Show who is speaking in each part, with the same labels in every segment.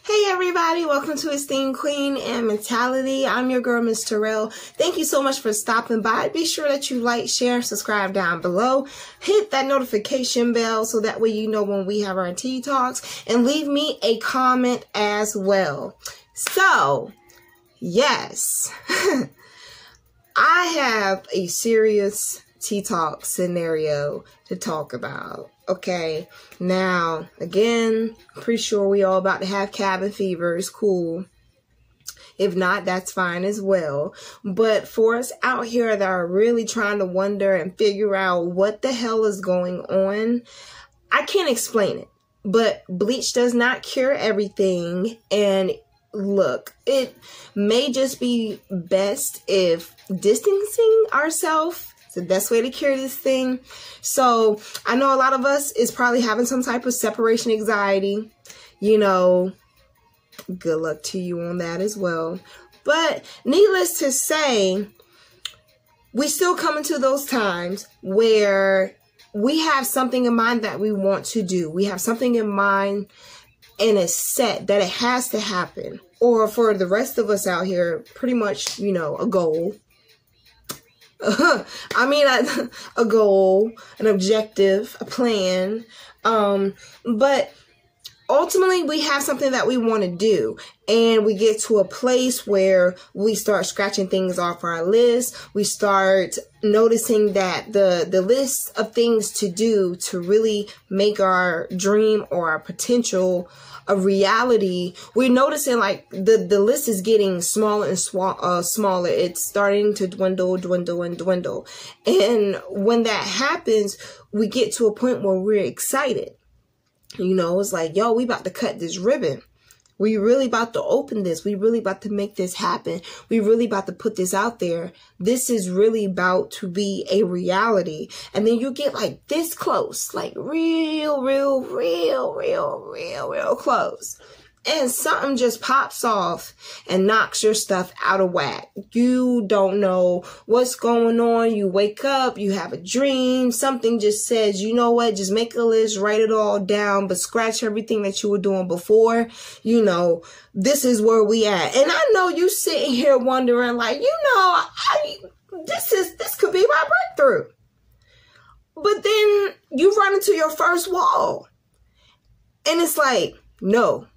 Speaker 1: Hey everybody, welcome to Esteemed Queen and Mentality. I'm your girl, Miss Terrell. Thank you so much for stopping by. Be sure that you like, share, and subscribe down below. Hit that notification bell so that way you know when we have our tea talks, and leave me a comment as well. So, yes, I have a serious tea talk scenario to talk about. Okay, now, again, pretty sure we all about to have cabin fever. It's cool. If not, that's fine as well. But for us out here that are really trying to wonder and figure out what the hell is going on, I can't explain it. But bleach does not cure everything. And look, it may just be best if distancing ourselves the best way to cure this thing. So I know a lot of us is probably having some type of separation anxiety. You know, good luck to you on that as well. But needless to say, we still come into those times where we have something in mind that we want to do. We have something in mind and it's set that it has to happen. Or for the rest of us out here, pretty much, you know, a goal. I mean, a goal, an objective, a plan. But ultimately we have something that we want to do, and we get to a place where we start scratching things off our list. We start noticing that the list of things to do to really make our dream or our potential a reality, we're noticing like the list is getting smaller and smaller. It's starting to dwindle. And when that happens, we get to a point where we're excited. You know, it's like, yo, we about to cut this ribbon. We really about to open this. We really about to make this happen. We really about to put this out there. This is really about to be a reality. And then you get like this close, like real close. And something just pops off and knocks your stuff out of whack. You don't know what's going on. You wake up, you have a dream. Something just says, you know what, just make a list, write it all down, but scratch everything that you were doing before. You know, this is where we at. And I know you sitting here wondering like, you know, this could be my breakthrough. But then you run into your first wall. And it's like, no.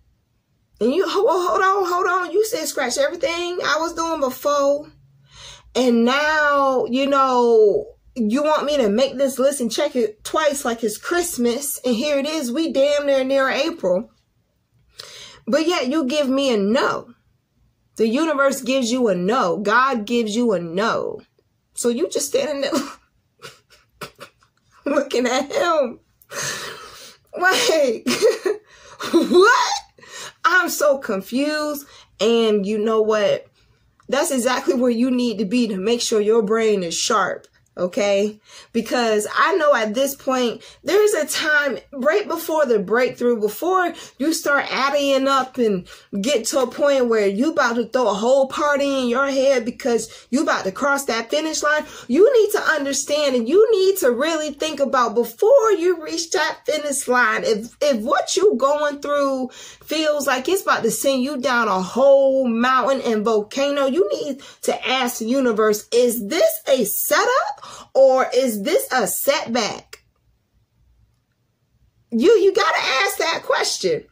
Speaker 1: And you, hold on. You said scratch everything I was doing before. And now, you know, you want me to make this list and check it twice like it's Christmas. And here it is. We damn near April. But yet you give me a no. The universe gives you a no. God gives you a no. So you just standing there looking at him. Like, what? I'm so confused. And you know what? That's exactly where you need to be to make sure your brain is sharp. Okay? Because I know at this point, there's a time right before the breakthrough, before you start adding up and get to a point where you about to throw a whole party in your head because you about to cross that finish line. You need to understand, and you need to really think about before you reach that finish line. If what you going through feels like it's about to send you down a whole mountain and volcano, you need to ask the universe, is this a setup? Or is this a setback? You got to ask that question,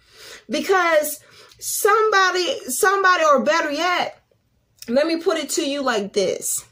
Speaker 1: because somebody, or better yet, let me put it to you like this.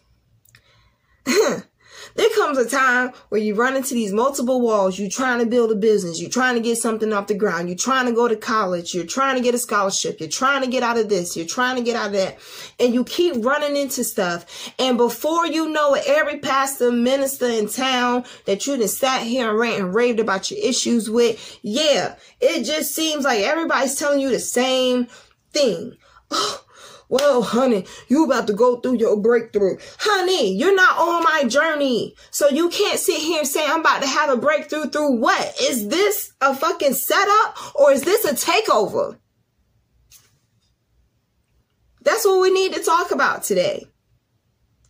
Speaker 1: There comes a time where you run into these multiple walls. You're trying to build a business. You're trying to get something off the ground. You're trying to go to college. You're trying to get a scholarship. You're trying to get out of this. You're trying to get out of that. And you keep running into stuff. And before you know it, every pastor, minister in town that you done sat here and rant and raved about your issues with, yeah, it just seems like everybody's telling you the same thing. Oh, well, honey, you about to go through your breakthrough. Honey, you're not on my journey. So you can't sit here and say I'm about to have a breakthrough through what? Is this a fucking setup, or is this a takeover? That's what we need to talk about today.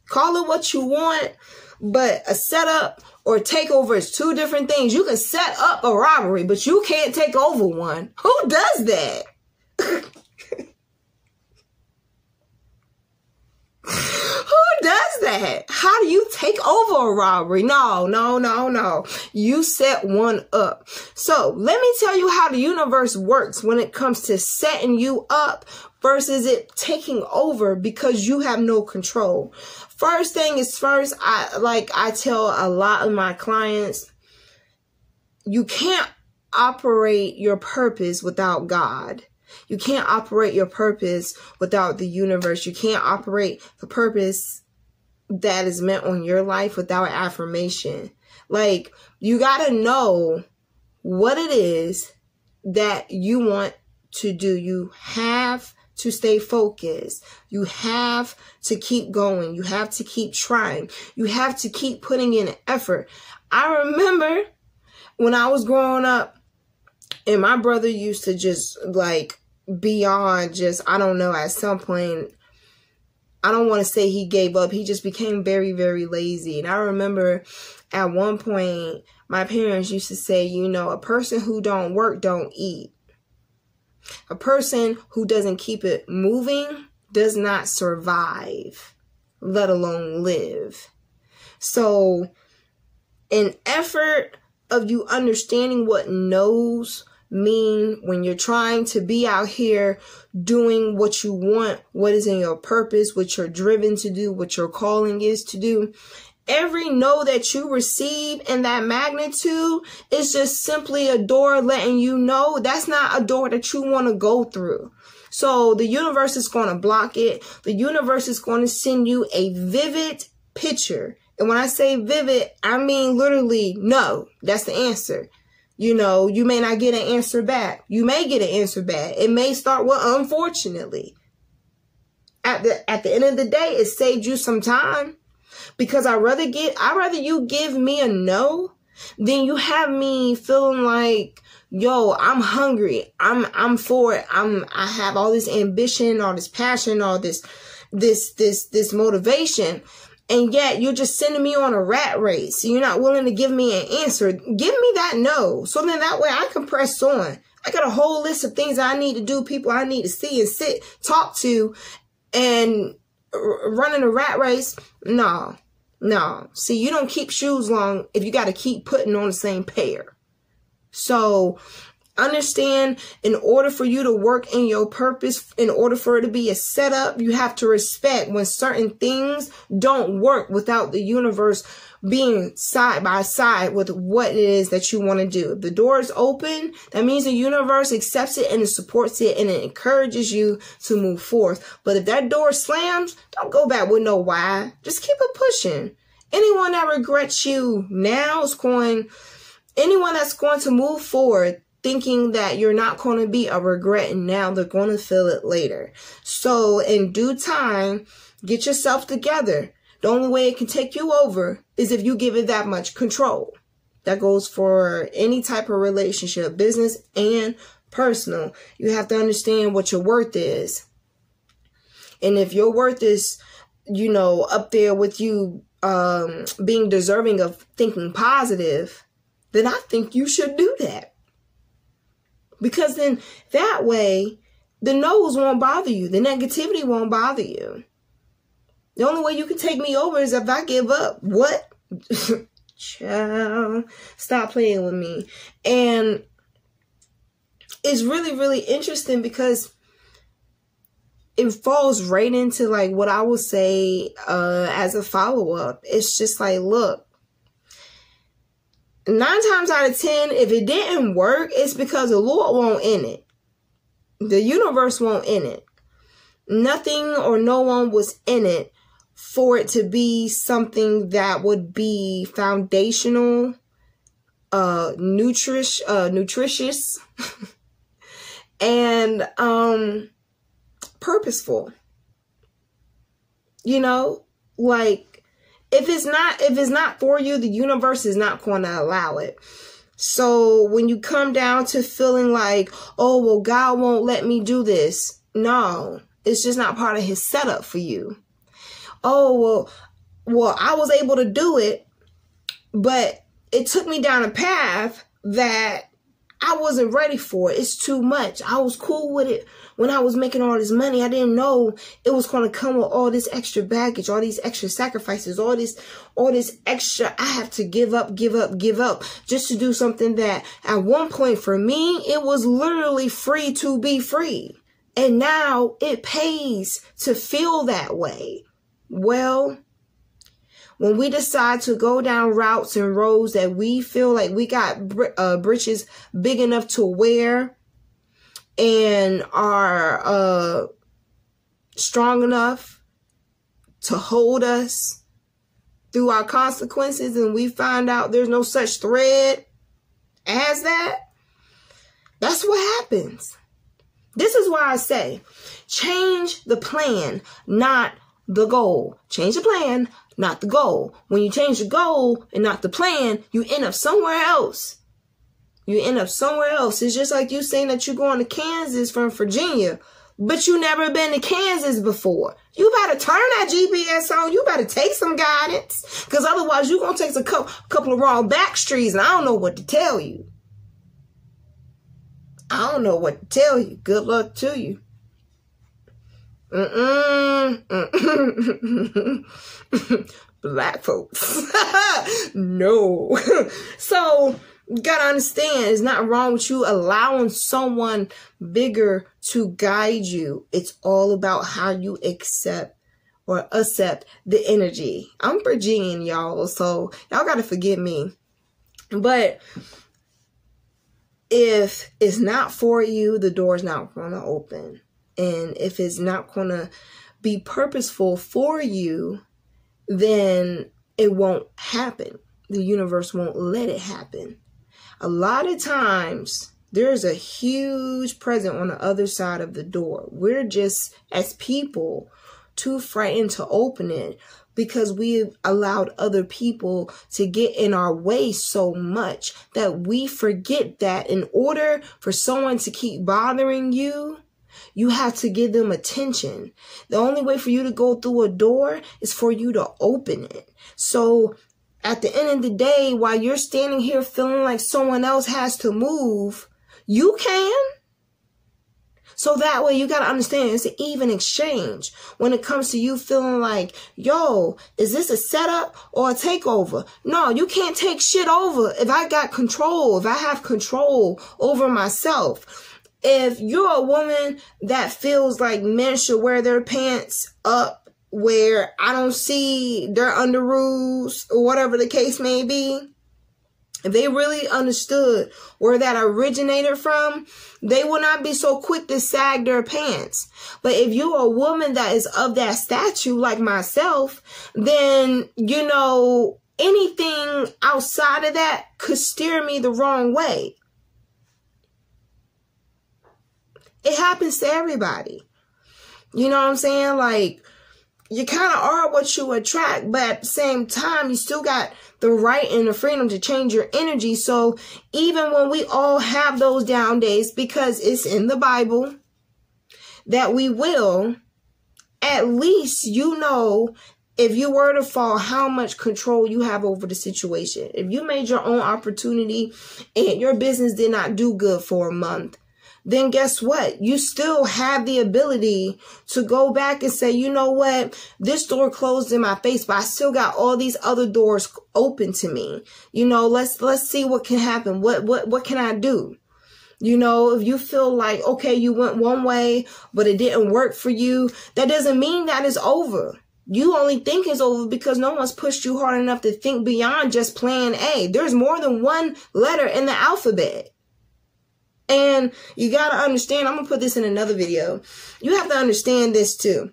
Speaker 1: Call it what you want, but a setup or takeover is two different things. You can set up a robbery, but you can't take over one. Who does that? Who does that? How do you take over a robbery? No. You set one up. So let me tell you how the universe works when it comes to setting you up versus it taking over because you have no control. First thing is first, I tell a lot of my clients, you can't operate your purpose without God. You can't operate your purpose without the universe. You can't operate the purpose that is meant on your life without affirmation. Like, you got to know what it is that you want to do. You have to stay focused. You have to keep going. You have to keep trying. You have to keep putting in effort. I remember when I was growing up and my brother used to just like beyond just, I don't know, at some point, I don't want to say he gave up. He just became very, very lazy. And I remember at one point, my parents used to say, you know, a person who don't work, don't eat. A person who doesn't keep it moving does not survive, let alone live. So an effort of you understanding what no's mean when you're trying to be out here doing what you want, what is in your purpose, what you're driven to do, what your calling is to do. Every no that you receive in that magnitude is just simply a door letting you know that's not a door that you want to go through. So the universe is going to block it. The universe is going to send you a vivid picture. And when I say vivid, I mean literally no. That's the answer. You know, you may not get an answer back. You may get an answer back. It may start with unfortunately. At the end of the day, it saved you some time. Because I'd rather you give me a no than you have me feeling like, yo, I'm hungry. I'm for it. I have all this ambition, all this passion, all this motivation. And yet you're just sending me on a rat race. You're not willing to give me an answer. Give me that no. So then that way I can press on. I got a whole list of things I need to do, people I need to see and talk to, and running a rat race. No. See, you don't keep shoes long if you got to keep putting on the same pair. So understand, in order for you to work in your purpose, in order for it to be a setup, you have to respect when certain things don't work without the universe being side by side with what it is that you want to do. If the door is open, that means the universe accepts it and it supports it and it encourages you to move forth. But if that door slams, don't go back with no why. Just keep it pushing. Anyone that regrets you now anyone that's going to move forward thinking that you're not going to be a regret now, they're going to feel it later. So in due time, get yourself together. The only way it can take you over is if you give it that much control. That goes for any type of relationship, business and personal. You have to understand what your worth is. And if your worth is, you know, up there with you being deserving of thinking positive, then I think you should do that. Because then that way, the no's won't bother you. The negativity won't bother you. The only way you can take me over is if I give up. What? Child, stop playing with me. And it's really, really interesting because it falls right into like what I would say as a follow-up. It's just like, look, 9 times out of 10, if it didn't work, it's because the Lord won't in it. The universe won't in it. Nothing or no one was in it for it to be something that would be foundational, nutritious, and purposeful. You know, like, if it's not for you, the universe is not going to allow it. So when you come down to feeling like, oh, well, God won't let me do this. No, it's just not part of his setup for you. Oh, well, I was able to do it, but it took me down a path that I wasn't ready for it. It's too much. I was cool with it when I was making all this money. I didn't know it was going to come with all this extra baggage, all these extra sacrifices, all this extra I have to give up just to do something that at one point for me, it was literally free to be free. And now it pays to feel that way. Well, when we decide to go down routes and roads that we feel like we got britches big enough to wear and are strong enough to hold us through our consequences, and we find out there's no such thread as that, that's what happens. This is why I say, change the plan, not the goal. Change the plan, not the goal. When you change the goal and not the plan, you end up somewhere else. You end up somewhere else. It's just like you saying that you're going to Kansas from Virginia, but you never been to Kansas before. You better turn that GPS on. You better take some guidance, because otherwise you're going to take a couple of wrong back streets, and I don't know what to tell you. I don't know what to tell you. Good luck to you. Black folks. No. So you gotta understand, it's not wrong with you allowing someone bigger to guide you. It's all about how you accept the energy. I'm Virginian, y'all, so y'all gotta forgive me. But if it's not for you, the door's not gonna open. And if it's not going to be purposeful for you, then it won't happen. The universe won't let it happen. A lot of times, there's a huge present on the other side of the door. We're just, as people, too frightened to open it because we've allowed other people to get in our way so much that we forget that in order for someone to keep bothering you, you have to give them attention. The only way for you to go through a door is for you to open it. So at the end of the day, while you're standing here feeling like someone else has to move, you can. So that way you got to understand it's an even exchange when it comes to you feeling like, yo, is this a setup or a takeover? No, you can't take shit over if I got control, if I have control over myself. If you're a woman that feels like men should wear their pants up where I don't see their underoos or whatever the case may be, if they really understood where that originated from, they will not be so quick to sag their pants. But if you're a woman that is of that statue like myself, then, you know, anything outside of that could steer me the wrong way. It happens to everybody. You know what I'm saying? Like, you kind of are what you attract, but at the same time, you still got the right and the freedom to change your energy. So even when we all have those down days, because it's in the Bible that we will, at least you know, if you were to fall, how much control you have over the situation. If you made your own opportunity and your business did not do good for a month, then guess what? You still have the ability to go back and say, you know what? This door closed in my face, but I still got all these other doors open to me. You know, let's see what can happen. What can I do? You know, if you feel like, okay, you went one way, but it didn't work for you, that doesn't mean that it's over. You only think it's over because no one's pushed you hard enough to think beyond just plan A. There's more than one letter in the alphabet. And you got to understand, I'm going to put this in another video. You have to understand this too.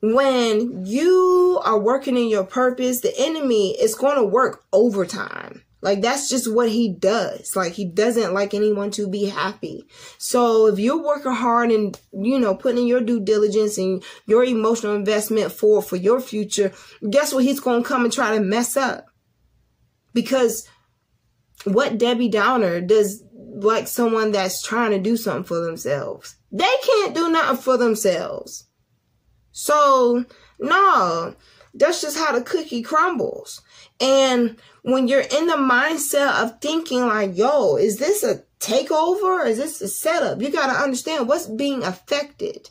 Speaker 1: When you are working in your purpose, the enemy is going to work overtime. Like, that's just what he does. Like, he doesn't like anyone to be happy. So if you're working hard and, you know, putting in your due diligence and your emotional investment for your future, guess what? He's going to come and try to mess up. Because what Debbie Downer does, like someone that's trying to do something for themselves. They can't do nothing for themselves. So, no, That's just how the cookie crumbles. And when you're in the mindset of thinking like, yo, is this a takeover or is this a setup? You got to understand what's being affected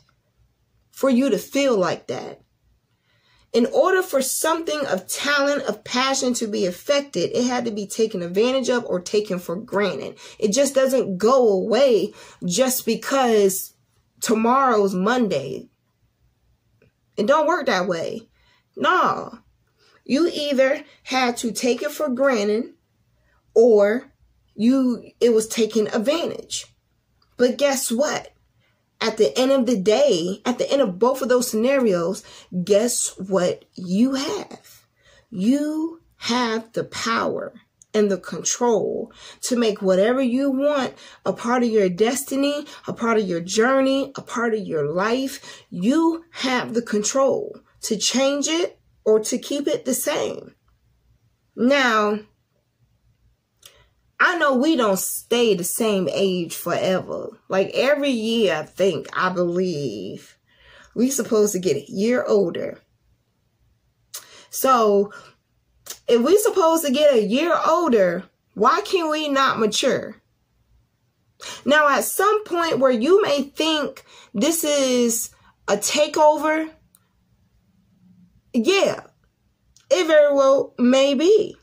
Speaker 1: for you to feel like that. In order for something of talent, of passion to be affected, it had to be taken advantage of or taken for granted. It just doesn't go away just because tomorrow's Monday. It don't work that way. No. You either had to take it for granted or it was taken advantage. But guess what? At the end of the day, at the end of both of those scenarios, guess what you have? You have the power and the control to make whatever you want a part of your destiny, a part of your journey, a part of your life. You have the control to change it or to keep it the same. Now, I know we don't stay the same age forever. Like every year, I believe, we supposed to get a year older. So if we supposed to get a year older, why can we not mature? Now, at some point where you may think this is a takeover, yeah, it very well may be.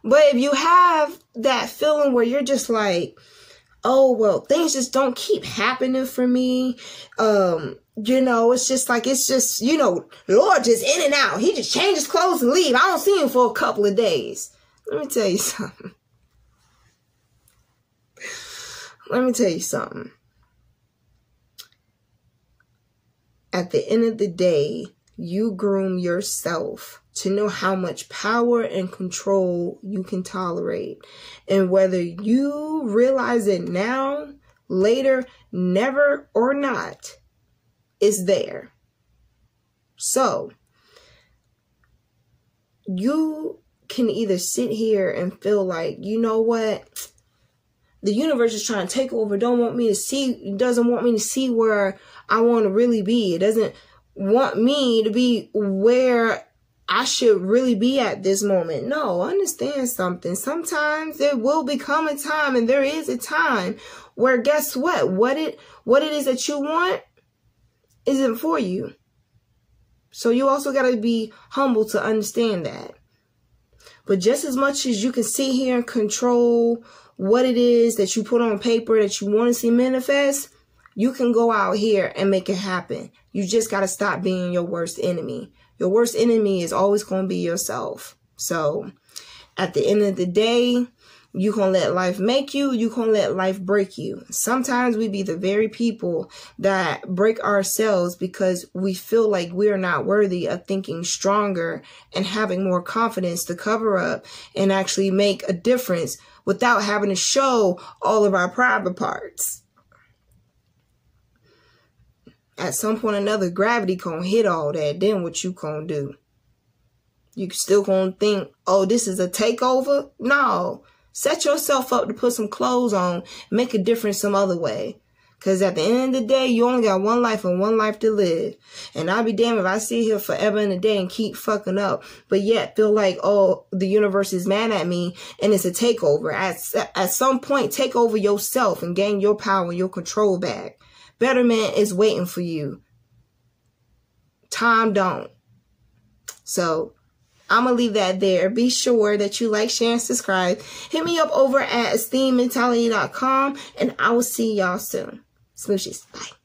Speaker 1: But if you have that feeling where you're just like, oh, well, things just don't keep happening for me. It's just like, the Lord just in and out. He just changes clothes and leave. I don't see him for a couple of days. Let me tell you something. At the end of the day, you groom yourself to know how much power and control you can tolerate. And whether you realize it now, later, never or not, it's there. So, you can either sit here and feel like, you know what? The universe is trying to take over, doesn't want me to see where I want to really be. It doesn't want me to be where I should really be at this moment. No, understand something. Sometimes there will become a time, and there is a time where guess what? What it is that you want isn't for you. So you also got to be humble to understand that. But just as much as you can sit here and control what it is that you put on paper that you want to see manifest, you can go out here and make it happen. You just got to stop being your worst enemy. Your worst enemy is always going to be yourself. So at the end of the day, you going to let life make you. You going to let life break you. Sometimes we be the very people that break ourselves because we feel like we are not worthy of thinking stronger and having more confidence to cover up and actually make a difference without having to show all of our private parts. At some point or another, gravity gonna hit all that. Then what you gonna do? You still gonna think, oh, this is a takeover? No. Set yourself up to put some clothes on. Make a difference some other way. Because at the end of the day, you only got one life and one life to live. And I'll be damned if I sit here forever and a day and keep fucking up. But yet feel like, oh, the universe is mad at me and it's a takeover. At some point, take over yourself and gain your power and your control back. Betterment is waiting for you. Time don't. So I'm going to leave that there. Be sure that you like, share, and subscribe. Hit me up over at esteemedmentality.com, and I will see y'all soon. Smooshies. Bye.